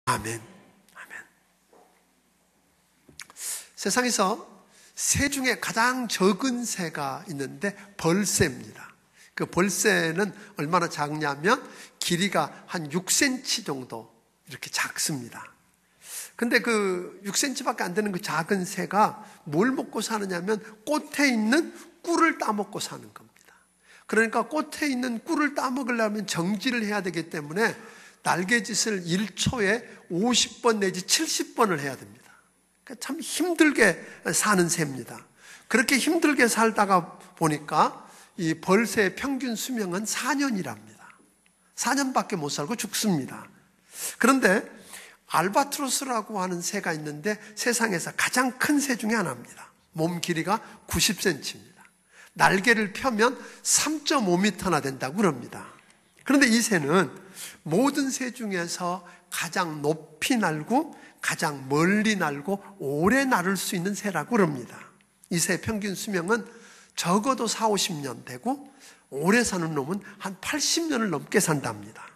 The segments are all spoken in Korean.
아멘. 아멘. 세상에서 새 중에 가장 적은 새가 있는데 벌새입니다. 그 벌새는 얼마나 작냐면 길이가 한 6cm 정도 이렇게 작습니다. 근데 그 6cm밖에 안 되는 그 작은 새가 뭘 먹고 사느냐면 꽃에 있는 꿀을 따먹고 사는 겁니다. 그러니까 꽃에 있는 꿀을 따먹으려면 정지를 해야 되기 때문에 날개짓을 1초에 50번 내지 70번을 해야 됩니다. 그러니까 참 힘들게 사는 새입니다. 그렇게 힘들게 살다가 보니까 이 벌새의 평균 수명은 4년이랍니다. 4년밖에 못 살고 죽습니다. 그런데 알바트로스라고 하는 새가 있는데 세상에서 가장 큰 새 중에 하나입니다. 몸 길이가 90cm입니다. 날개를 펴면 3.5m나 된다고 그럽니다. 그런데 이 새는 모든 새 중에서 가장 높이 날고 가장 멀리 날고 오래 날을 수 있는 새라고 그럽니다. 이 새의 평균 수명은 적어도 40-50년 되고 오래 사는 놈은 한 80년을 넘게 산답니다.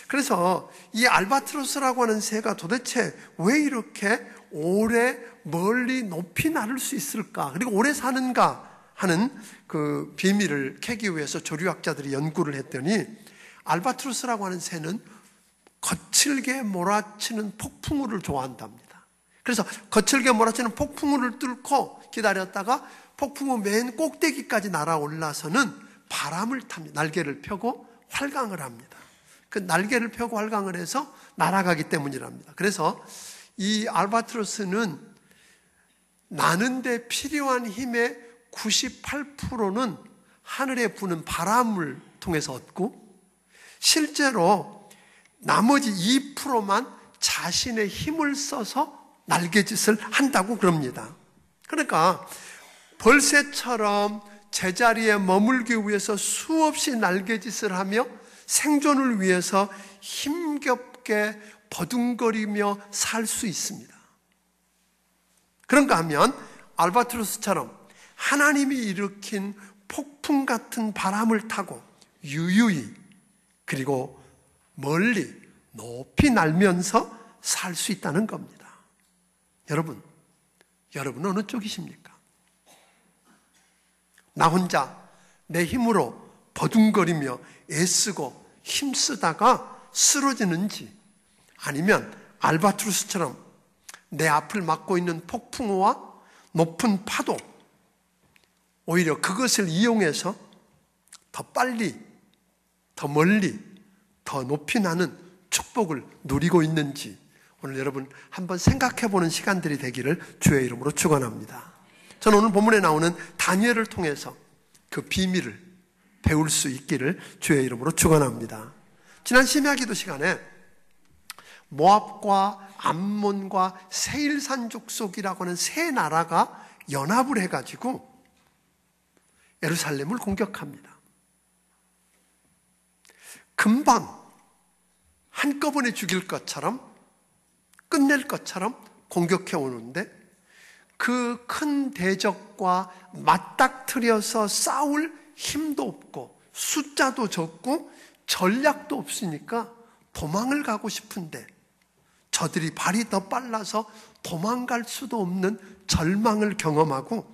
그래서 이 알바트로스라고 하는 새가 도대체 왜 이렇게 오래 멀리 높이 날을 수 있을까, 그리고 오래 사는가 하는 그 비밀을 캐기 위해서 조류학자들이 연구를 했더니 알바트로스라고 하는 새는 거칠게 몰아치는 폭풍우를 좋아한답니다. 그래서 거칠게 몰아치는 폭풍우를 뚫고 기다렸다가 폭풍우 맨 꼭대기까지 날아올라서는 바람을 탑니다. 날개를 펴고 활강을 합니다. 그 날개를 펴고 활강을 해서 날아가기 때문이랍니다. 그래서 이 알바트로스는 나는데 필요한 힘의 98%는 하늘에 부는 바람을 통해서 얻고 실제로 나머지 2%만 자신의 힘을 써서 날개짓을 한다고 그럽니다. 그러니까 벌새처럼 제자리에 머물기 위해서 수없이 날개짓을 하며 생존을 위해서 힘겹게 버둥거리며 살 수 있습니다. 그런가 하면 알바트로스처럼 하나님이 일으킨 폭풍 같은 바람을 타고 유유히 그리고 멀리 높이 날면서 살 수 있다는 겁니다. 여러분은 어느 쪽이십니까? 나 혼자 내 힘으로 버둥거리며 애쓰고 힘쓰다가 쓰러지는지, 아니면 알바트로스처럼 내 앞을 막고 있는 폭풍우와 높은 파도, 오히려 그것을 이용해서 더 빨리, 더 멀리, 더 높이 나는 축복을 누리고 있는지 오늘 여러분 한번 생각해 보는 시간들이 되기를 주의 이름으로 축원합니다. 저는 오늘 본문에 나오는 다니엘을 통해서 그 비밀을 배울 수 있기를 주의 이름으로 축원합니다. 지난 심야기도 시간에 모압과 암몬과 세일산 족속이라고 하는 세 나라가 연합을 해가지고 예루살렘을 공격합니다. 금방 한꺼번에 죽일 것처럼 끝낼 것처럼 공격해 오는데 그 큰 대적과 맞닥뜨려서 싸울 힘도 없고 숫자도 적고 전략도 없으니까 도망을 가고 싶은데 저들이 발이 더 빨라서 도망갈 수도 없는 절망을 경험하고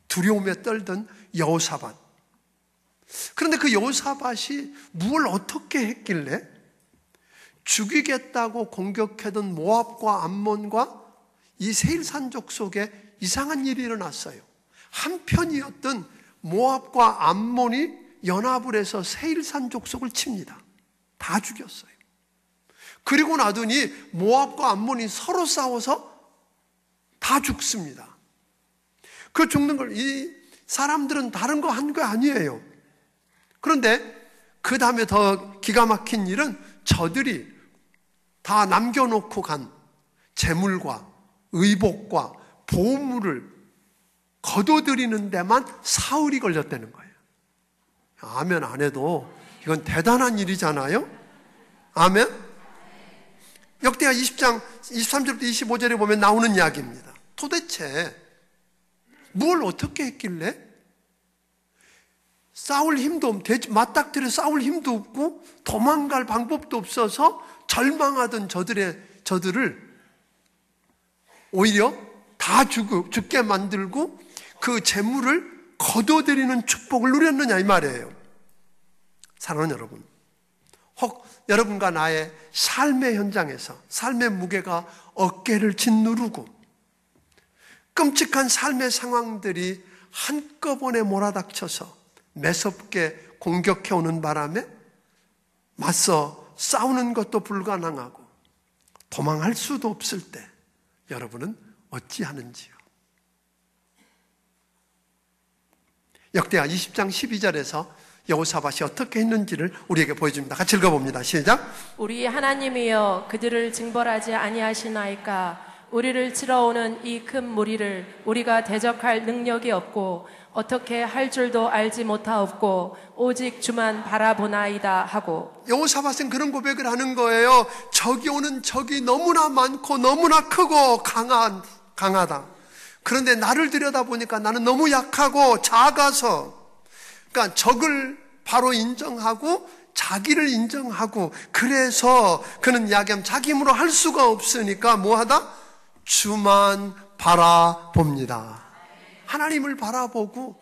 두려움에 떨던 여호사밧. 그런데 그 여호사밧이 무엇을 어떻게 했길래 죽이겠다고 공격하던 모압과 암몬과 이 세일산족 속에 이상한 일이 일어났어요. 한편이었던 모압과 암몬이 연합을 해서 세일산족 속을 칩니다. 다 죽였어요. 그리고 나더니 모압과 암몬이 서로 싸워서 다 죽습니다. 그 죽는 걸 이 사람들은 다른 거 한 거 아니에요. 그런데 그 다음에 더 기가 막힌 일은 저들이 다 남겨놓고 간 재물과 의복과 보물을 거둬들이는 데만 사흘이 걸렸다는 거예요. 아멘 안 해도 이건 대단한 일이잖아요. 아멘. 역대하 20장 23절부터 25절에 보면 나오는 이야기입니다. 도대체 뭘 어떻게 했길래 싸울 힘도 맞닥뜨려 싸울 힘도 없고 도망갈 방법도 없어서 절망하던 저들을 오히려 다 죽게 만들고 그 재물을 거둬들이는 축복을 누렸느냐 이 말이에요. 사랑하는 여러분, 혹 여러분과 나의 삶의 현장에서 삶의 무게가 어깨를 짓누르고 끔찍한 삶의 상황들이 한꺼번에 몰아닥쳐서 매섭게 공격해오는 바람에 맞서 싸우는 것도 불가능하고 도망할 수도 없을 때 여러분은 어찌하는지요? 역대하 20장 12절에서 여호사밧이 어떻게 했는지를 우리에게 보여줍니다. 같이 읽어봅니다. 시작. 우리 하나님이여 그들을 징벌하지 아니하시나이까. 우리를 치러오는 이 큰 무리를 우리가 대적할 능력이 없고 어떻게 할 줄도 알지 못하옵고 오직 주만 바라보나이다 하고. 여호사밧은 그런 고백을 하는 거예요. 적이 오는 적이 너무나 많고 너무나 크고 강하다. 그런데 나를 들여다보니까 나는 너무 약하고 작아서, 그러니까 적을 바로 인정하고 자기를 인정하고, 그래서 그는 야겜 자기 힘으로 할 수가 없으니까 뭐하다? 주만 바라봅니다. 하나님을 바라보고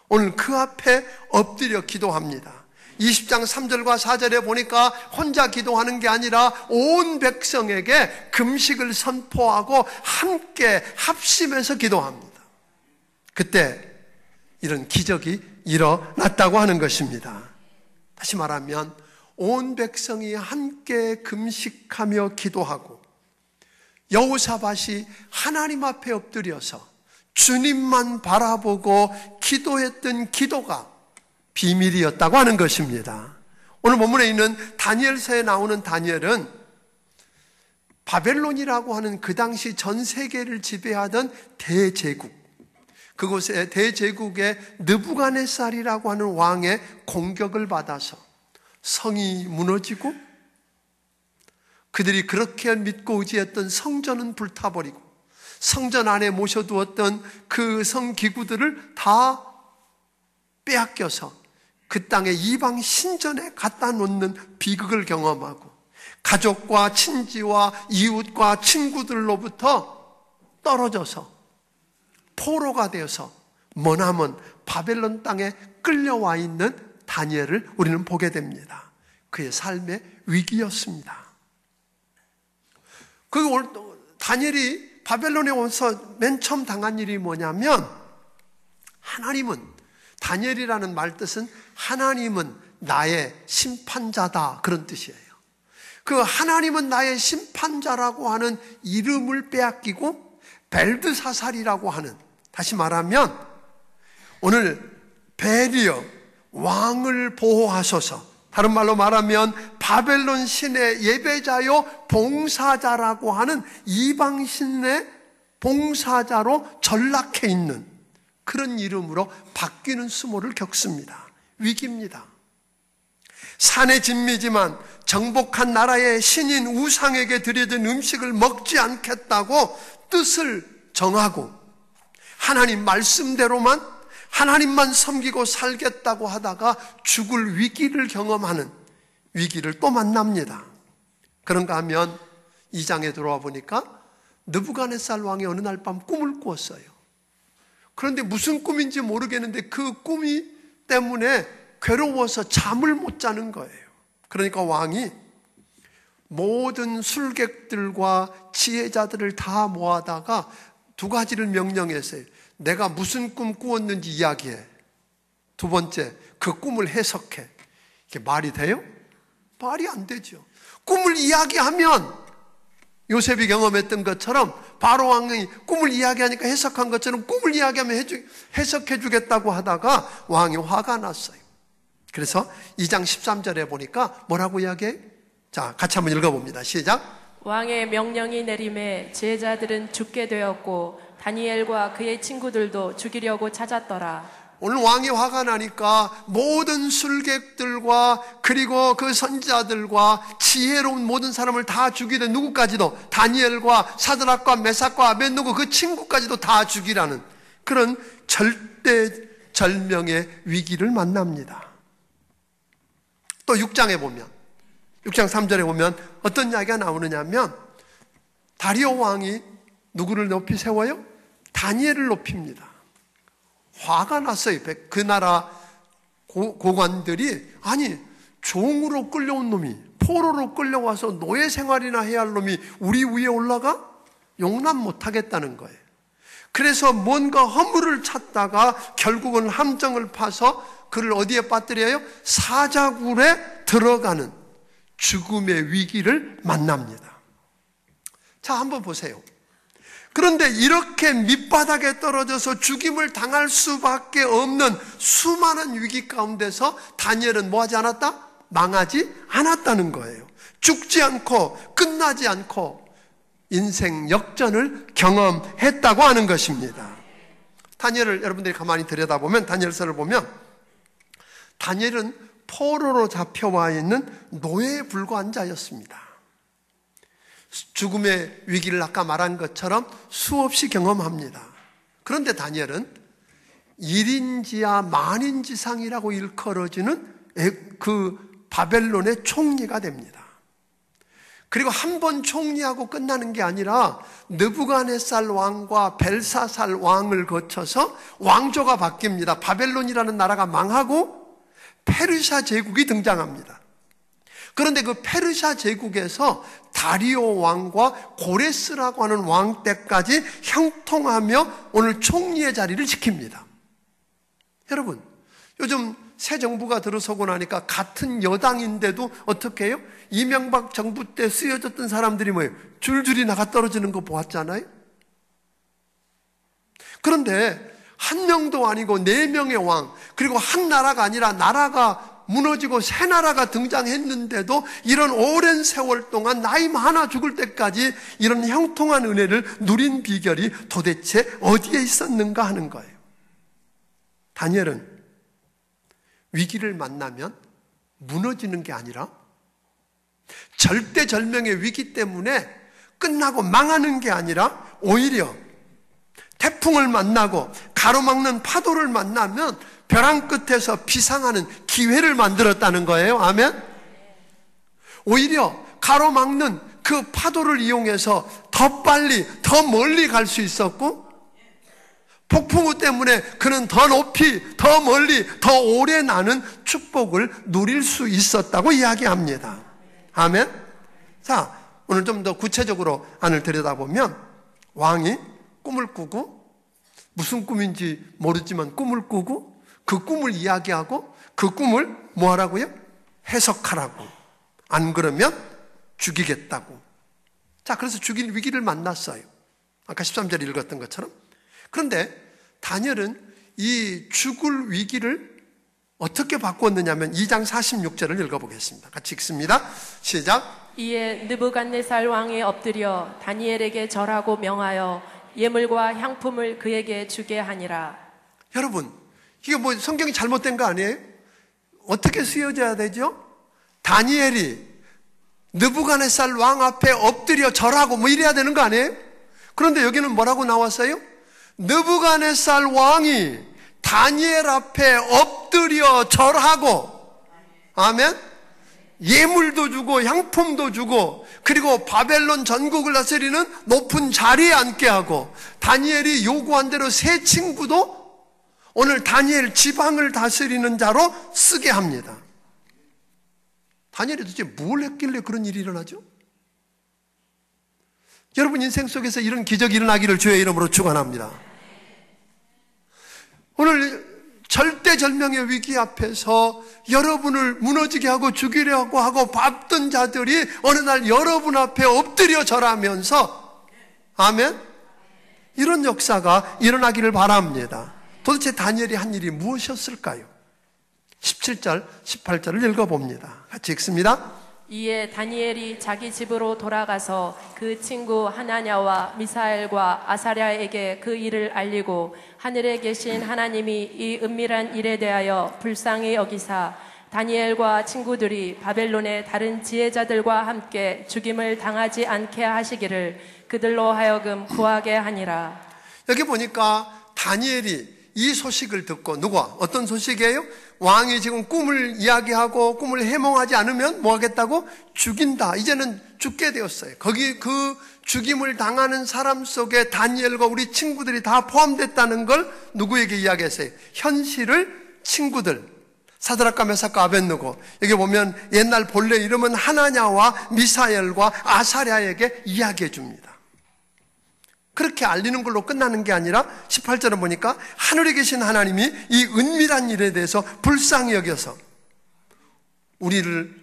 오늘 그 앞에 엎드려 기도합니다. 20장 3절과 4절에 보니까 혼자 기도하는 게 아니라 온 백성에게 금식을 선포하고 함께 합심해서 기도합니다. 그때 이런 기적이 일어났다고 하는 것입니다. 다시 말하면 온 백성이 함께 금식하며 기도하고 여호사밧이 하나님 앞에 엎드려서 주님만 바라보고 기도했던 기도가 비밀이었다고 하는 것입니다. 오늘 본문에 있는 다니엘서에 나오는 다니엘은 바벨론이라고 하는 그 당시 전 세계를 지배하던 대제국, 그곳에 대제국의 느부갓네살이라고 하는 왕의 공격을 받아서 성이 무너지고 그들이 그렇게 믿고 의지했던 성전은 불타버리고 성전 안에 모셔두었던 그 성기구들을 다 빼앗겨서 그 땅의 이방 신전에 갖다 놓는 비극을 경험하고 가족과 친지와 이웃과 친구들로부터 떨어져서 포로가 되어서 머나먼 바벨론 땅에 끌려와 있는 다니엘을 우리는 보게 됩니다. 그의 삶의 위기였습니다. 다니엘이 바벨론에 와서 맨 처음 당한 일이 뭐냐면, 하나님은, 다니엘이라는 말 뜻은 하나님은 나의 심판자다, 그런 뜻이에요. 그 하나님은 나의 심판자라고 하는 이름을 빼앗기고 벨드사살이라고 하는, 다시 말하면 오늘 베리어 왕을 보호하소서, 다른 말로 말하면 바벨론 신의 예배자요 봉사자라고 하는 이방 신의 봉사자로 전락해 있는 그런 이름으로 바뀌는 수모를 겪습니다. 위기입니다. 산의 진미지만 정복한 나라의 신인 우상에게 드려진 음식을 먹지 않겠다고 뜻을 정하고 하나님 말씀대로만 하나님만 섬기고 살겠다고 하다가 죽을 위기를 경험하는 위기를 또 만납니다. 그런가 하면 2장에 들어와 보니까 느부갓네살 왕이 어느 날 밤 꿈을 꾸었어요. 그런데 무슨 꿈인지 모르겠는데 그 꿈이 때문에 괴로워서 잠을 못 자는 거예요. 그러니까 왕이 모든 술객들과 지혜자들을 다 모아다가 두 가지를 명령했어요. 내가 무슨 꿈 꾸었는지 이야기해. 두 번째, 그 꿈을 해석해. 이게 말이 돼요? 말이 안 되죠. 꿈을 이야기하면 요셉이 경험했던 것처럼 바로 왕이 꿈을 이야기하니까 해석한 것처럼 꿈을 이야기하면 해석해 주겠다고 하다가 왕이 화가 났어요. 그래서 2장 13절에 보니까 뭐라고 이야기해? 자, 같이 한번 읽어봅니다. 시작. 왕의 명령이 내림에 제자들은 죽게 되었고 다니엘과 그의 친구들도 죽이려고 찾았더라. 오늘 왕이 화가 나니까 모든 술객들과 그리고 그 선지자들과 지혜로운 모든 사람을 다 죽이되 누구까지도 다니엘과 사드락과 메삭과 아벳느고 그 친구까지도 다 죽이라는 그런 절대절명의 위기를 만납니다. 또 6장에 보면 6장 3절에 보면 어떤 이야기가 나오느냐면 다리오 왕이 누구를 높이 세워요? 다니엘을 높입니다. 화가 났어요. 그 나라 고관들이 아니 종으로 끌려온 놈이 포로로 끌려와서 노예 생활이나 해야 할 놈이 우리 위에 올라가? 용납 못하겠다는 거예요. 그래서 뭔가 허물을 찾다가 결국은 함정을 파서 그를 어디에 빠뜨려요? 사자굴에 들어가는 죽음의 위기를 만납니다. 자, 한번 보세요. 그런데 이렇게 밑바닥에 떨어져서 죽임을 당할 수밖에 없는 수많은 위기 가운데서 다니엘은 뭐하지 않았다? 망하지 않았다는 거예요. 죽지 않고 끝나지 않고 인생 역전을 경험했다고 하는 것입니다. 다니엘을 여러분들이 가만히 들여다보면 다니엘서를 보면 다니엘은 포로로 잡혀와 있는 노예에 불과한 자였습니다. 죽음의 위기를 아까 말한 것처럼 수없이 경험합니다. 그런데 다니엘은 1인지하 만인지상이라고 일컬어지는 그 바벨론의 총리가 됩니다. 그리고 한 번 총리하고 끝나는 게 아니라 느부갓네살 왕과 벨사살 왕을 거쳐서 왕조가 바뀝니다. 바벨론이라는 나라가 망하고 페르시아 제국이 등장합니다. 그런데 그 페르시아 제국에서 다리오 왕과 고레스라고 하는 왕 때까지 형통하며 오늘 총리의 자리를 지킵니다. 여러분, 요즘 새 정부가 들어서고 나니까 같은 여당인데도 어떻게 해요? 이명박 정부 때 쓰여졌던 사람들이 뭐예요? 줄줄이 나가 떨어지는 거 보았잖아요? 그런데 한 명도 아니고 4명의 왕, 그리고 한 나라가 아니라 나라가 무너지고 새 나라가 등장했는데도 이런 오랜 세월 동안 나이 많아 죽을 때까지 이런 형통한 은혜를 누린 비결이 도대체 어디에 있었는가 하는 거예요. 다니엘은 위기를 만나면 무너지는 게 아니라 절대절명의 위기 때문에 끝나고 망하는 게 아니라 오히려 태풍을 만나고 가로막는 파도를 만나면 벼랑 끝에서 비상하는 기회를 만들었다는 거예요. 아멘? 오히려 가로막는 그 파도를 이용해서 더 빨리, 더 멀리 갈 수 있었고 폭풍우 때문에 그는 더 높이, 더 멀리, 더 오래 나는 축복을 누릴 수 있었다고 이야기합니다. 아멘? 자, 오늘 좀 더 구체적으로 안을 들여다보면 왕이 꿈을 꾸고 무슨 꿈인지 모르지만 꿈을 꾸고 그 꿈을 이야기하고 그 꿈을 뭐 하라고요? 해석하라고. 안 그러면 죽이겠다고. 자, 그래서 죽일 위기를 만났어요. 아까 13절에 읽었던 것처럼. 그런데 다니엘은 이 죽을 위기를 어떻게 바꾸었느냐면 2장 46절을 읽어보겠습니다. 같이 읽습니다. 시작. 이에 느부갓네살 왕이 엎드려 다니엘에게 절하고 명하여 예물과 향품을 그에게 주게 하니라. 여러분, 이게 뭐 성경이 잘못된 거 아니에요? 어떻게 쓰여져야 되죠? 다니엘이 느부갓네살 왕 앞에 엎드려 절하고 뭐 이래야 되는 거 아니에요? 그런데 여기는 뭐라고 나왔어요? 느부갓네살 왕이 다니엘 앞에 엎드려 절하고, 아멘? 예물도 주고 향품도 주고 그리고 바벨론 전국을 다스리는 높은 자리에 앉게 하고 다니엘이 요구한 대로 세 친구도 오늘 다니엘 지방을 다스리는 자로 쓰게 합니다. 다니엘이 도대체 뭘 했길래 그런 일이 일어나죠? 여러분 인생 속에서 이런 기적이 일어나기를 주의 이름으로 축원합니다. 오늘 절대절명의 위기 앞에서 여러분을 무너지게 하고 죽이려고 하고 밟던 자들이 어느 날 여러분 앞에 엎드려 절하면서, 아멘? 이런 역사가 일어나기를 바랍니다. 도대체 다니엘이 한 일이 무엇이었을까요? 17절, 18절을 읽어봅니다. 같이 읽습니다. 이에 다니엘이 자기 집으로 돌아가서 그 친구 하나냐와 미사엘과 아사랴에게 그 일을 알리고 하늘에 계신 하나님이 이 은밀한 일에 대하여 불쌍히 여기사 다니엘과 친구들이 바벨론의 다른 지혜자들과 함께 죽임을 당하지 않게 하시기를 그들로 하여금 구하게 하니라. 여기 보니까 다니엘이 이 소식을 듣고 어떤 소식이에요? 왕이 지금 꿈을 이야기하고 꿈을 해몽하지 않으면 뭐 하겠다고? 죽인다. 이제는 죽게 되었어요. 거기 그 죽임을 당하는 사람 속에 다니엘과 우리 친구들이 다 포함됐다는 걸 누구에게 이야기했어요? 현실을 친구들, 사드락과 메삭과 아벳느고, 여기 보면 옛날 본래 이름은 하나냐와 미사엘과 아사랴에게 이야기해 줍니다. 그렇게 알리는 걸로 끝나는 게 아니라 18절에 보니까 하늘에 계신 하나님이 이 은밀한 일에 대해서 불쌍히 여겨서 우리를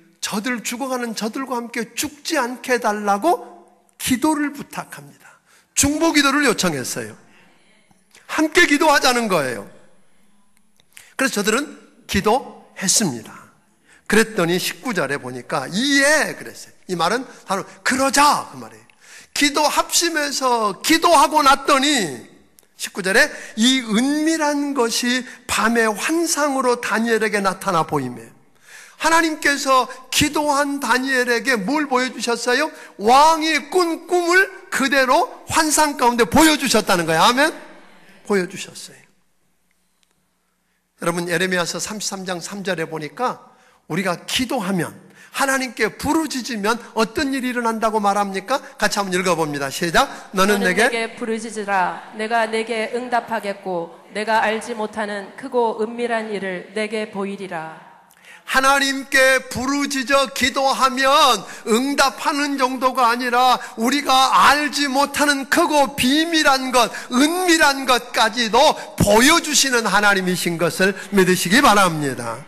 죽어가는 저들과 함께 죽지 않게 해달라고 기도를 부탁합니다. 중보 기도를 요청했어요. 함께 기도하자는 거예요. 그래서 저들은 기도했습니다. 그랬더니 19절에 보니까 이에 그랬어요. 이 말은 바로 그러자 그 말이에요. 기도합심해서 기도하고 났더니 19절에 이 은밀한 것이 밤의 환상으로 다니엘에게 나타나 보이며, 하나님께서 기도한 다니엘에게 뭘 보여주셨어요? 왕이 꾼 꿈을 그대로 환상 가운데 보여주셨다는 거예요. 아멘? 보여주셨어요. 여러분, 예레미야서 33장 3절에 보니까 우리가 기도하면, 하나님께 부르짖으면 어떤 일이 일어난다고 말합니까? 같이 한번 읽어봅니다. 시작. 너는 내게 부르짖으라. 내가 내게 응답하겠고 내가 알지 못하는 크고 은밀한 일을 내게 보이리라. 하나님께 부르짖어 기도하면 응답하는 정도가 아니라 우리가 알지 못하는 크고 비밀한 것, 은밀한 것까지도 보여주시는 하나님이신 것을 믿으시기 바랍니다.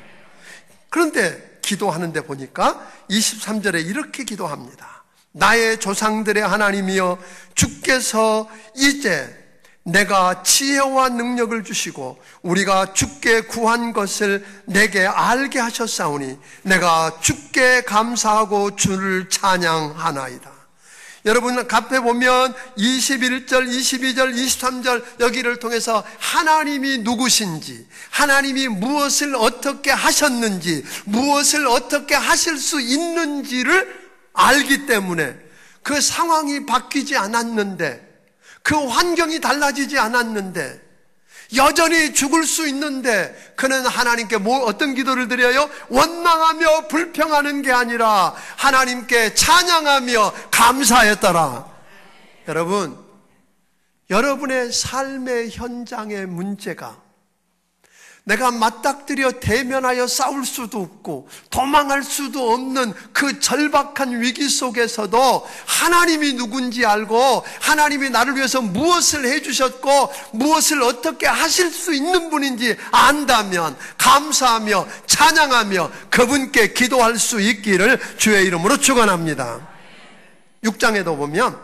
그런데 기도하는데 보니까 23절에 이렇게 기도합니다. 나의 조상들의 하나님이여, 주께서 이제 내가 지혜와 능력을 주시고 우리가 주께 구한 것을 내게 알게 하셨사오니 내가 주께 감사하고 주를 찬양하나이다. 여러분, 앞에 보면 21절, 22절, 23절 여기를 통해서 하나님이 누구신지, 하나님이 무엇을 어떻게 하셨는지, 무엇을 어떻게 하실 수 있는지를 알기 때문에 그 상황이 바뀌지 않았는데, 그 환경이 달라지지 않았는데, 여전히 죽을 수 있는데 그는 하나님께 어떤 기도를 드려요? 원망하며 불평하는 게 아니라 하나님께 찬양하며 감사했더라. 여러분, 여러분의 삶의 현장의 문제가 내가 맞닥뜨려 대면하여 싸울 수도 없고 도망할 수도 없는 그 절박한 위기 속에서도 하나님이 누군지 알고 하나님이 나를 위해서 무엇을 해주셨고 무엇을 어떻게 하실 수 있는 분인지 안다면 감사하며 찬양하며 그분께 기도할 수 있기를 주의 이름으로 축원합니다. 6장에도 보면,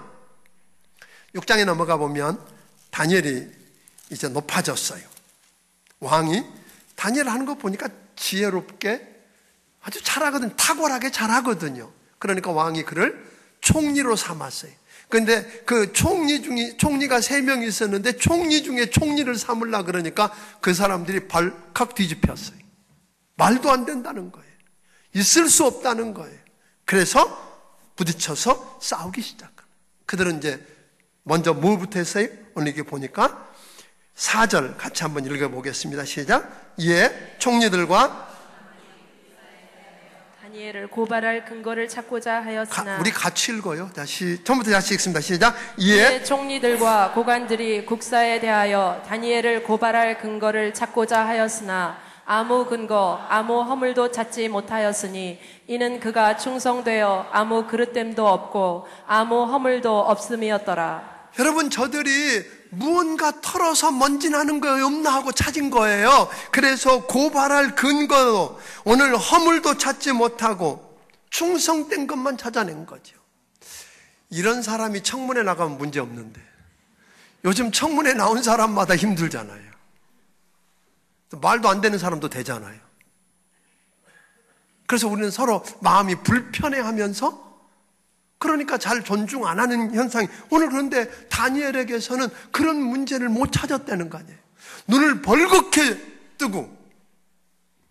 6장에 넘어가 보면 다니엘이 이제 높아졌어요. 왕이 다니엘 하는 거 보니까 지혜롭게 아주 잘하거든요. 탁월하게 잘하거든요. 그러니까 왕이 그를 총리로 삼았어요. 그런데 그 총리가 3명 있었는데 총리 중에 총리를 삼으려고 그러니까 그 사람들이 발칵 뒤집혔어요. 말도 안 된다는 거예요. 있을 수 없다는 거예요. 그래서 부딪혀서 싸우기 시작합니다. 그들은 이제 먼저 뭐부터 했어요? 오늘 이렇게 보니까 4절 같이 한번 읽어보겠습니다. 시작. 이에 총리들과 다니엘을 고발할 근거를 찾고자 하였으나, 우리 같이 읽어요. 처음부터 다시 읽습니다. 시작. 이에 총리들과 고관들이 국사에 대하여 다니엘을 고발할 근거를 찾고자 하였으나 아무 근거, 아무 허물도 찾지 못하였으니 이는 그가 충성되어 아무 그릇됨도 없고 아무 허물도 없음이었더라. 여러분, 저들이 무언가 털어서 먼지나는 거 없나 하고 찾은 거예요. 그래서 고발할 근거도 오늘 허물도 찾지 못하고 충성된 것만 찾아낸 거죠. 이런 사람이 청문회 나가면 문제 없는데 요즘 청문회 나온 사람마다 힘들잖아요. 말도 안 되는 사람도 되잖아요. 그래서 우리는 서로 마음이 불편해하면서 그러니까 잘 존중 안 하는 현상이 오늘, 그런데 다니엘에게서는 그런 문제를 못 찾았다는 거 아니에요. 눈을 벌겋게 뜨고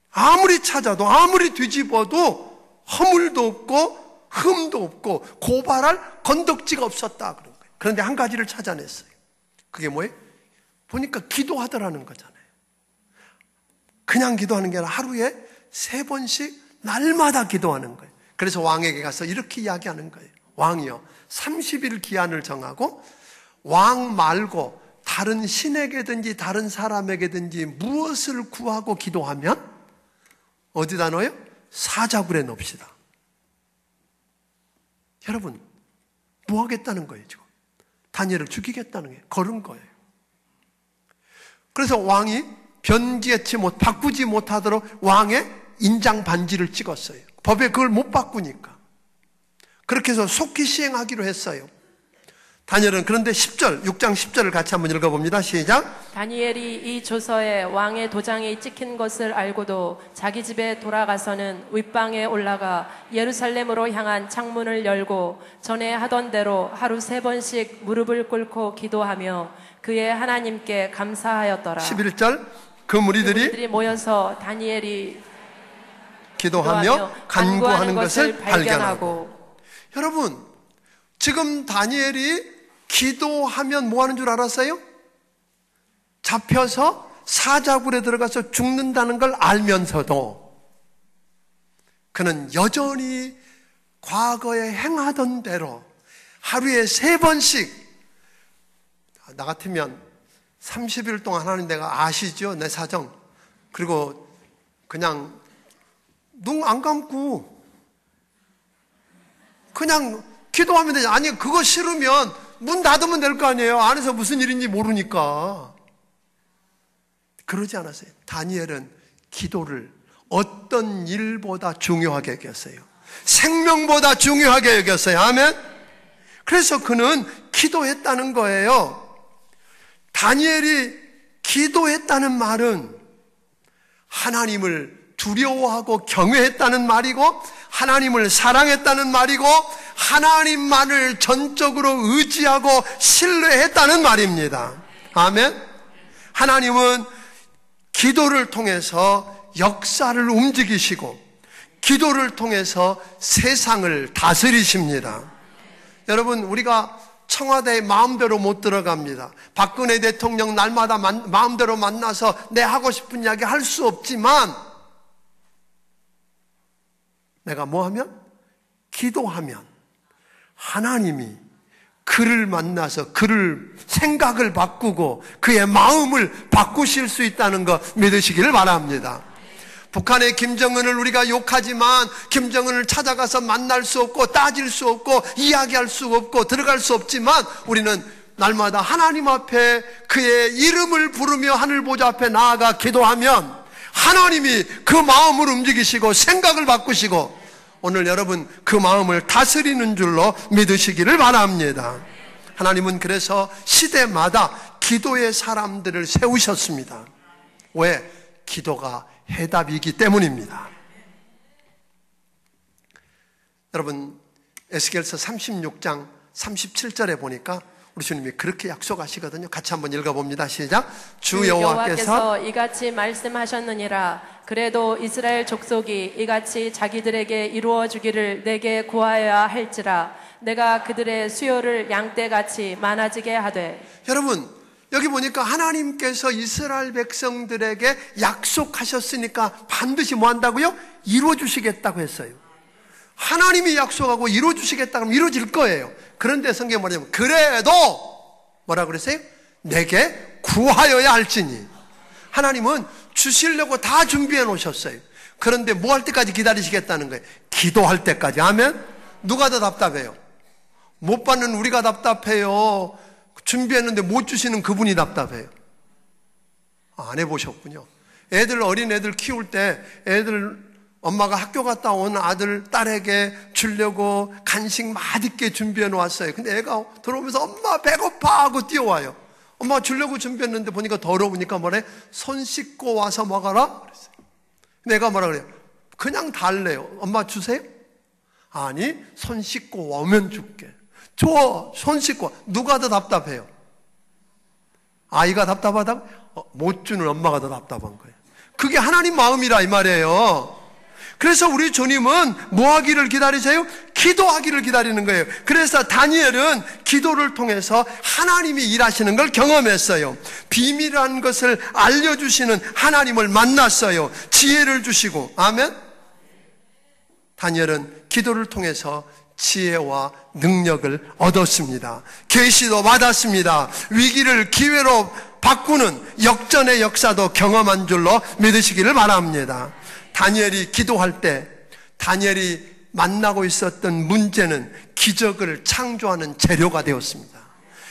아무리 찾아도 아무리 뒤집어도 허물도 없고 흠도 없고 고발할 건덕지가 없었다 그런 거예요. 그런데 한 가지를 찾아냈어요. 그게 뭐예요? 보니까 기도하더라는 거잖아요. 그냥 기도하는 게 아니라 하루에 3번씩 날마다 기도하는 거예요. 그래서 왕에게 가서 이렇게 이야기하는 거예요. 왕이요, 30일 기한을 정하고 왕 말고 다른 신에게든지 다른 사람에게든지 무엇을 구하고 기도하면 어디다 넣어요? 사자굴에 넣읍시다. 여러분, 뭐 하겠다는 거예요 지금? 다니엘을 죽이겠다는 거예요. 걸은 거예요. 그래서 왕이 바꾸지 못하도록 왕의 인장 반지를 찍었어요. 법에 그걸 못 바꾸니까. 그렇게 해서 속히 시행하기로 했어요. 다니엘은 그런데 6장 10절을 같이 한번 읽어봅니다. 시작. 다니엘이 이 조서에 왕의 도장이 찍힌 것을 알고도 자기 집에 돌아가서는 윗방에 올라가 예루살렘으로 향한 창문을 열고 전에 하던 대로 하루 3번씩 무릎을 꿇고 기도하며 그의 하나님께 감사하였더라. 11절. 그 무리들이 모여서 다니엘이 기도하며 간구하는 것을 발견하고. 여러분, 지금 다니엘이 기도하면 뭐 하는 줄 알았어요? 잡혀서 사자굴에 들어가서 죽는다는 걸 알면서도 그는 여전히 과거에 행하던 대로 하루에 3번씩, 나 같으면 30일 동안 하나님 내가 아시죠? 내 사정. 그리고 그냥 눈 안 감고 그냥 기도하면 되지. 아니, 그거 싫으면 문 닫으면 될 거 아니에요. 안에서 무슨 일인지 모르니까. 그러지 않았어요. 다니엘은 기도를 어떤 일보다 중요하게 여겼어요. 생명보다 중요하게 여겼어요. 아멘. 그래서 그는 기도했다는 거예요. 다니엘이 기도했다는 말은 하나님을 두려워하고 경외했다는 말이고, 하나님을 사랑했다는 말이고, 하나님만을 전적으로 의지하고 신뢰했다는 말입니다. 아멘. 하나님은 기도를 통해서 역사를 움직이시고 기도를 통해서 세상을 다스리십니다. 여러분, 우리가 청와대에 마음대로 못 들어갑니다. 박근혜 대통령 날마다 마음대로 만나서 내 하고 싶은 이야기 할 수 없지만, 내가 뭐 하면? 기도하면 하나님이 그를 만나서 그를 생각을 바꾸고 그의 마음을 바꾸실 수 있다는 거 믿으시기를 바랍니다. 북한의 김정은을 우리가 욕하지만 김정은을 찾아가서 만날 수 없고 따질 수 없고 이야기할 수 없고 들어갈 수 없지만, 우리는 날마다 하나님 앞에 그의 이름을 부르며 하늘 보좌 앞에 나아가 기도하면 하나님이 그 마음을 움직이시고 생각을 바꾸시고 오늘 여러분 그 마음을 다스리는 줄로 믿으시기를 바랍니다. 하나님은 그래서 시대마다 기도의 사람들을 세우셨습니다. 왜? 기도가 해답이기 때문입니다. 여러분, 에스겔서 36장 37절에 보니까 우리 주님이 그렇게 약속하시거든요. 같이 한번 읽어봅니다. 시작. 주 여호와께서 이같이 말씀하셨느니라. 그래도 이스라엘 족속이 이같이 자기들에게 이루어 주기를 내게 구하여야 할지라. 내가 그들의 수요를 양떼같이 많아지게 하되. 여러분, 여기 보니까 하나님께서 이스라엘 백성들에게 약속하셨으니까 반드시 뭐 한다고요? 이루어 주시겠다고 했어요. 하나님이 약속하고 이루어 주시겠다 그러면 이루어질 거예요. 그런데 성경에 뭐냐면 그래도 뭐라 그랬어요? 내게 구하여야 할지니. 하나님은 주시려고 다 준비해 놓으셨어요. 그런데 뭐 할 때까지 기다리시겠다는 거예요? 기도할 때까지. 아멘. 누가 더 답답해요? 못 받는 우리가 답답해요? 준비했는데 못 주시는 그분이 답답해요? 안 해보셨군요. 어린 애들 키울 때 엄마가 학교 갔다 온 아들, 딸에게 주려고 간식 맛있게 준비해 놓았어요. 근데 애가 들어오면서 엄마 배고파 하고 뛰어와요. 엄마가 주려고 준비했는데 보니까 더러우니까 뭐래? 손 씻고 와서 먹어라? 그랬어요. 근데 애가 뭐라 그래요? 그냥 달래요. 엄마 주세요? 아니, 손 씻고 오면 줄게. 줘, 손 씻고. 누가 더 답답해요? 아이가 답답하다고? 못 주는 엄마가 더 답답한 거예요. 그게 하나님 마음이라 이 말이에요. 그래서 우리 주님은 뭐 하기를 기다리세요? 기도하기를 기다리는 거예요. 그래서 다니엘은 기도를 통해서 하나님이 일하시는 걸 경험했어요. 비밀이라는 것을 알려주시는 하나님을 만났어요. 지혜를 주시고. 아멘. 다니엘은 기도를 통해서 지혜와 능력을 얻었습니다. 계시도 받았습니다. 위기를 기회로 바꾸는 역전의 역사도 경험한 줄로 믿으시기를 바랍니다. 다니엘이 기도할 때 다니엘이 만나고 있었던 문제는 기적을 창조하는 재료가 되었습니다.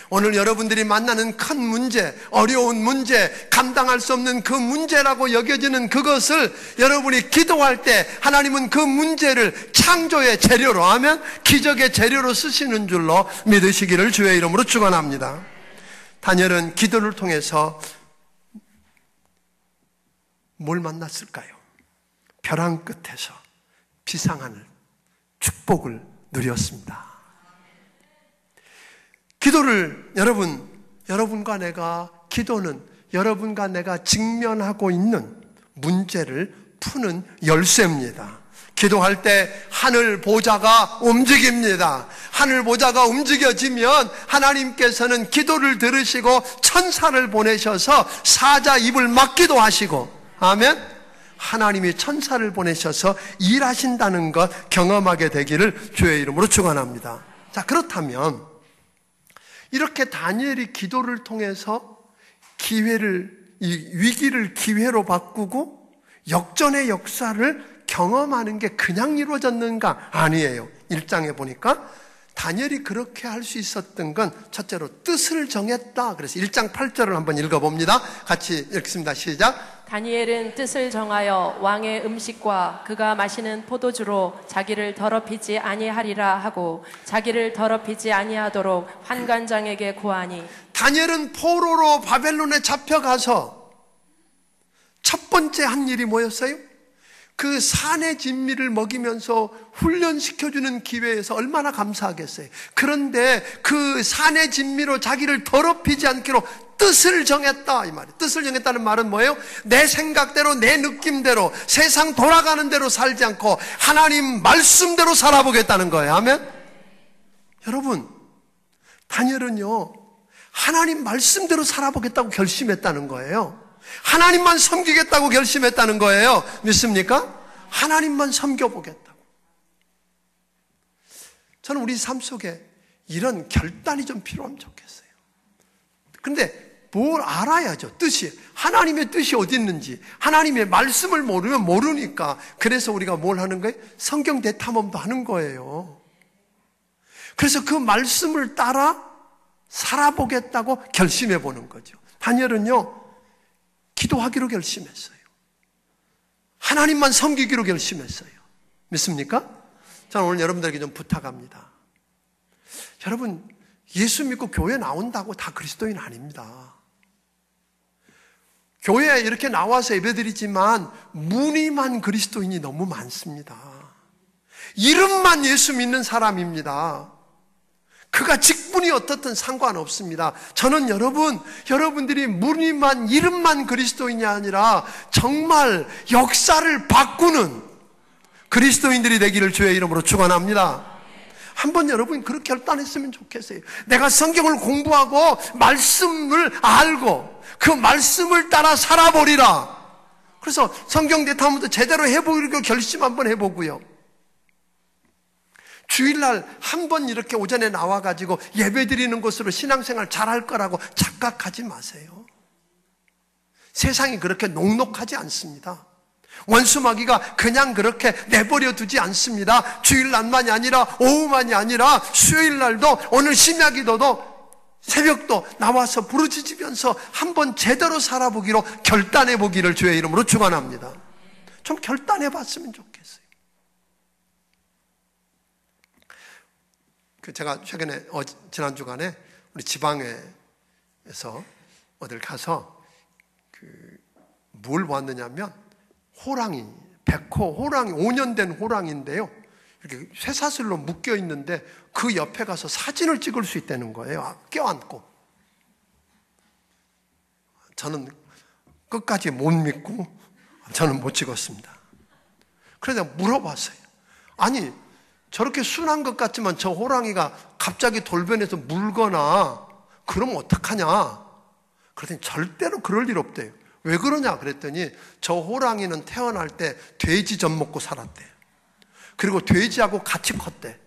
오늘 여러분들이 만나는 큰 문제, 어려운 문제, 감당할 수 없는 그 문제라고 여겨지는 그것을 여러분이 기도할 때 하나님은 그 문제를 창조의 재료로 하면 기적의 재료로 쓰시는 줄로 믿으시기를 주의 이름으로 축원합니다. 다니엘은 기도를 통해서 뭘 만났을까요? 벼랑 끝에서 비상하늘 축복을 누렸습니다. 기도를 여러분과 내가 기도는 여러분과 내가 직면하고 있는 문제를 푸는 열쇠입니다. 기도할 때 하늘 보좌가 움직입니다. 하늘 보좌가 움직여지면 하나님께서는 기도를 들으시고 천사를 보내셔서 사자 입을 막기도 하시고, 아멘. 하나님이 천사를 보내셔서 일하신다는 것 경험하게 되기를 주의 이름으로 축원합니다. 자, 그렇다면 이렇게 다니엘이 기도를 통해서 이 위기를 기회로 바꾸고 역전의 역사를 경험하는 게 그냥 이루어졌는가? 아니에요. 1장에 보니까 다니엘이 그렇게 할 수 있었던 건 첫째로 뜻을 정했다. 그래서 1장 8절을 한번 읽어봅니다. 같이 읽습니다. 시작. 다니엘은 뜻을 정하여 왕의 음식과 그가 마시는 포도주로 자기를 더럽히지 아니하리라 하고 자기를 더럽히지 아니하도록 환관장에게 구하니. 다니엘은 포로로 바벨론에 잡혀가서 첫 번째 한 일이 뭐였어요? 그 산의 진미를 먹이면서 훈련시켜주는 기회에서 얼마나 감사하겠어요. 그런데 그 산의 진미로 자기를 더럽히지 않기로 뜻을 정했다, 이 말이에요. 뜻을 정했다는 말은 뭐예요? 내 생각대로, 내 느낌대로, 세상 돌아가는 대로 살지 않고 하나님 말씀대로 살아보겠다는 거예요. 아멘? 여러분, 다니엘은요, 하나님 말씀대로 살아보겠다고 결심했다는 거예요. 하나님만 섬기겠다고 결심했다는 거예요. 믿습니까? 하나님만 섬겨보겠다고. 저는 우리 삶 속에 이런 결단이 좀 필요하면 좋겠어요. 그런데 뭘 알아야죠. 뜻이. 하나님의 뜻이 어디 있는지. 하나님의 말씀을 모르면 모르니까. 그래서 우리가 뭘 하는 거예요? 성경 대탐험도 하는 거예요. 그래서 그 말씀을 따라 살아보겠다고 결심해 보는 거죠. 다니엘은요, 기도하기로 결심했어요. 하나님만 섬기기로 결심했어요. 믿습니까? 저는 오늘 여러분들에게 좀 부탁합니다. 여러분, 예수 믿고 교회 나온다고 다 그리스도인 아닙니다. 교회에 이렇게 나와서 예배드리지만 무늬만 그리스도인이 너무 많습니다. 이름만 예수 믿는 사람입니다. 그가 직분이 어떻든 상관없습니다. 저는 여러분들이 무늬만 이름만 그리스도인이 아니라 정말 역사를 바꾸는 그리스도인들이 되기를 주의 이름으로 축원합니다. 한번 여러분 그렇게 결단했으면 좋겠어요. 내가 성경을 공부하고 말씀을 알고 그 말씀을 따라 살아보리라. 그래서 성경 대탐험도 제대로 해보려고 결심 한번 해보고요. 주일날 한번 이렇게 오전에 나와가지고 예배드리는 것으로 신앙생활 잘할 거라고 착각하지 마세요. 세상이 그렇게 녹록하지 않습니다. 원수마귀가 그냥 그렇게 내버려 두지 않습니다. 주일날만이 아니라 오후만이 아니라 수요일날도 오늘 심야기도도 새벽도 나와서 부르짖으면서 한번 제대로 살아보기로 결단해 보기를 주의 이름으로 축원합니다. 좀 결단해 봤으면 좋겠어요. 제가 최근에 지난 주간에 우리 지방에서 어딜 가서 뭘 봤느냐면 호랑이, 백호 호랑이, 5년 된 호랑이인데요. 이렇게 쇠사슬로 묶여 있는데 그 옆에 가서 사진을 찍을 수 있다는 거예요. 껴안고. 저는 끝까지 못 믿고 저는 못 찍었습니다. 그래서 내가 물어봤어요. 아니, 저렇게 순한 것 같지만 저 호랑이가 갑자기 돌변해서 물거나 그러면 어떡하냐? 그랬더니 절대로 그럴 일 없대요. 왜 그러냐 그랬더니 저 호랑이는 태어날 때 돼지 젖 먹고 살았대요. 그리고 돼지하고 같이 컸대.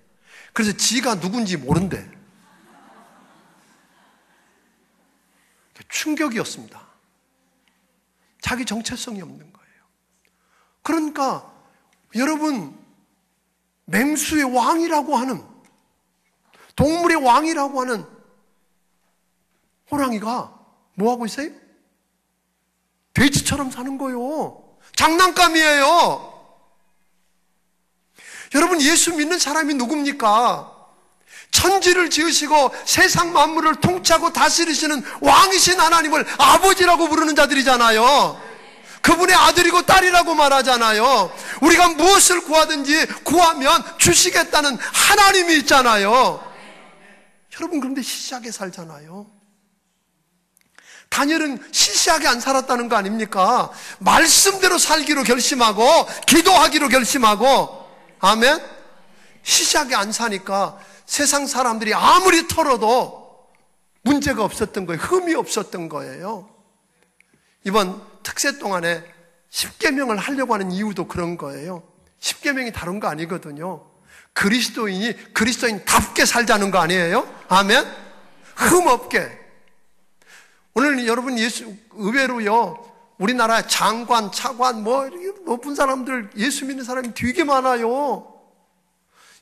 그래서 지가 누군지 모른대. 충격이었습니다. 자기 정체성이 없는 거예요. 그러니까 여러분, 맹수의 왕이라고 하는, 동물의 왕이라고 하는 호랑이가 뭐하고 있어요? 돼지처럼 사는 거예요. 장난감이에요. 여러분, 예수 믿는 사람이 누굽니까? 천지를 지으시고 세상 만물을 통치하고 다스리시는 왕이신 하나님을 아버지라고 부르는 자들이잖아요. 그분의 아들이고 딸이라고 말하잖아요. 우리가 무엇을 구하든지 구하면 주시겠다는 하나님이 있잖아요. 여러분, 그런데 시시하게 살잖아요. 다니엘은 시시하게 안 살았다는 거 아닙니까? 말씀대로 살기로 결심하고 기도하기로 결심하고, 아멘? 시시하게 안 사니까 세상 사람들이 아무리 털어도 문제가 없었던 거예요. 흠이 없었던 거예요. 이번 특세 동안에 10계명을 하려고 하는 이유도 그런 거예요. 10계명이 다른 거 아니거든요. 그리스도인이 그리스도인답게 살자는 거 아니에요? 아멘? 흠 없게. 오늘 여러분, 의외로요, 우리나라 장관, 차관, 이렇게 높은 사람들, 예수 믿는 사람이 되게 많아요.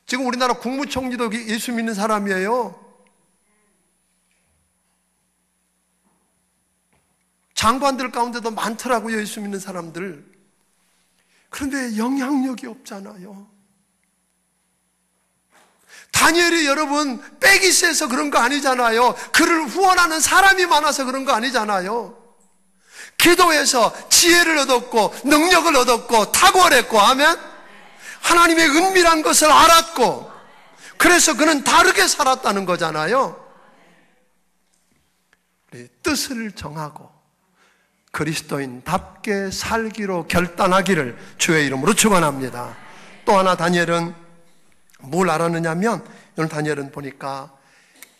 지금 우리나라 국무총리도 예수 믿는 사람이에요. 장관들 가운데도 많더라고요, 예수 믿는 사람들. 그런데 영향력이 없잖아요. 다니엘이 여러분 빽이 세서 그런 거 아니잖아요. 그를 후원하는 사람이 많아서 그런 거 아니잖아요. 기도해서 지혜를 얻었고 능력을 얻었고 탁월했고, 아멘? 하나님의 은밀한 것을 알았고, 그래서 그는 다르게 살았다는 거잖아요. 뜻을 정하고 그리스도인답게 살기로 결단하기를 주의 이름으로 축원합니다. 또 하나 다니엘은 뭘 알았느냐면, 오늘 다니엘은 보니까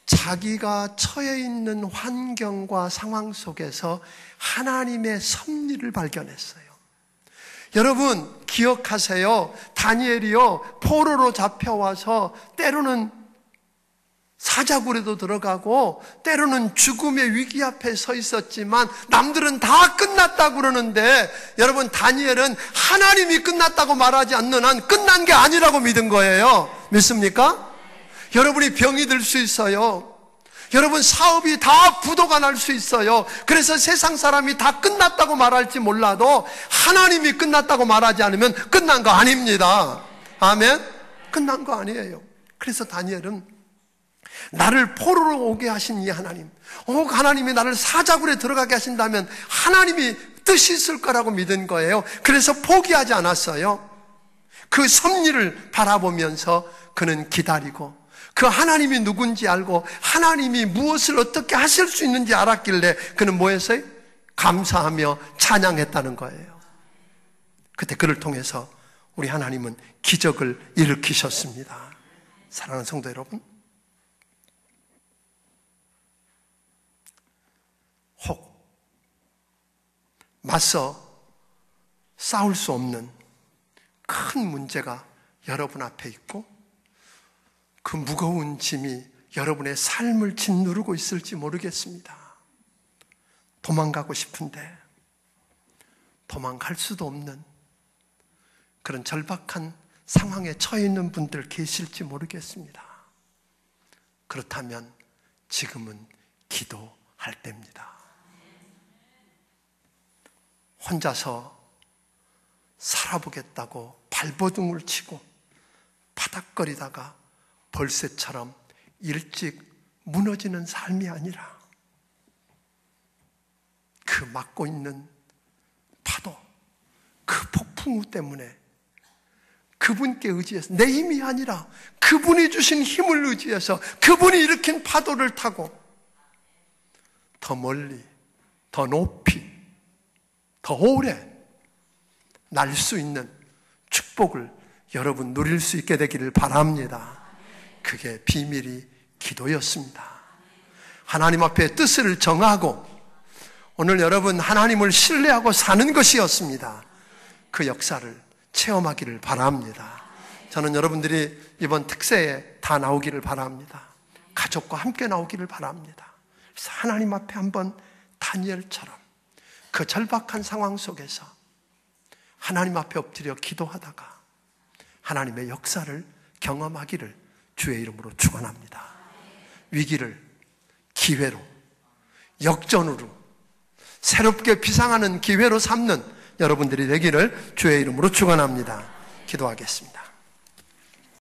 자기가 처해 있는 환경과 상황 속에서 하나님의 섭리를 발견했어요. 여러분 기억하세요. 다니엘이요, 포로로 잡혀와서 때로는 사자굴에도 들어가고 때로는 죽음의 위기 앞에 서 있었지만 남들은 다 끝났다고 그러는데, 여러분 다니엘은 하나님이 끝났다고 말하지 않는 한 끝난 게 아니라고 믿은 거예요. 믿습니까? 여러분이 병이 들 수 있어요. 여러분 사업이 다 부도가 날 수 있어요. 그래서 세상 사람이 다 끝났다고 말할지 몰라도 하나님이 끝났다고 말하지 않으면 끝난 거 아닙니다. 아멘? 끝난 거 아니에요. 그래서 다니엘은 나를 포로로 오게 하신 이 하나님, 하나님이 나를 사자굴에 들어가게 하신다면 하나님이 뜻이 있을 거라고 믿은 거예요. 그래서 포기하지 않았어요. 그 섭리를 바라보면서 그는 기다리고, 그 하나님이 누군지 알고 하나님이 무엇을 어떻게 하실 수 있는지 알았길래 그는 뭐 했어요? 감사하며 찬양했다는 거예요. 그때 그를 통해서 우리 하나님은 기적을 일으키셨습니다. 사랑하는 성도 여러분, 혹 맞서 싸울 수 없는 큰 문제가 여러분 앞에 있고, 그 무거운 짐이 여러분의 삶을 짓누르고 있을지 모르겠습니다. 도망가고 싶은데 도망갈 수도 없는 그런 절박한 상황에 처해 있는 분들 계실지 모르겠습니다. 그렇다면 지금은 기도할 때입니다. 혼자서 살아보겠다고 발버둥을 치고 바닥거리다가 벌새처럼 일찍 무너지는 삶이 아니라, 그 막고 있는 파도, 그 폭풍우 때문에 그분께 의지해서, 내 힘이 아니라 그분이 주신 힘을 의지해서 그분이 일으킨 파도를 타고 더 멀리, 더 높이, 더 오래 날 수 있는 축복을 여러분 누릴 수 있게 되기를 바랍니다. 그게 비밀이 기도였습니다. 하나님 앞에 뜻을 정하고 오늘 여러분 하나님을 신뢰하고 사는 것이었습니다. 그 역사를 체험하기를 바랍니다. 저는 여러분들이 이번 특세에 다 나오기를 바랍니다. 가족과 함께 나오기를 바랍니다. 그래서 하나님 앞에 한번 다니엘처럼 그 절박한 상황 속에서 하나님 앞에 엎드려 기도하다가 하나님의 역사를 경험하기를 주의 이름으로 축원합니다. 위기를 기회로, 역전으로, 새롭게 비상하는 기회로 삼는 여러분들이 되기를 주의 이름으로 축원합니다. 기도하겠습니다.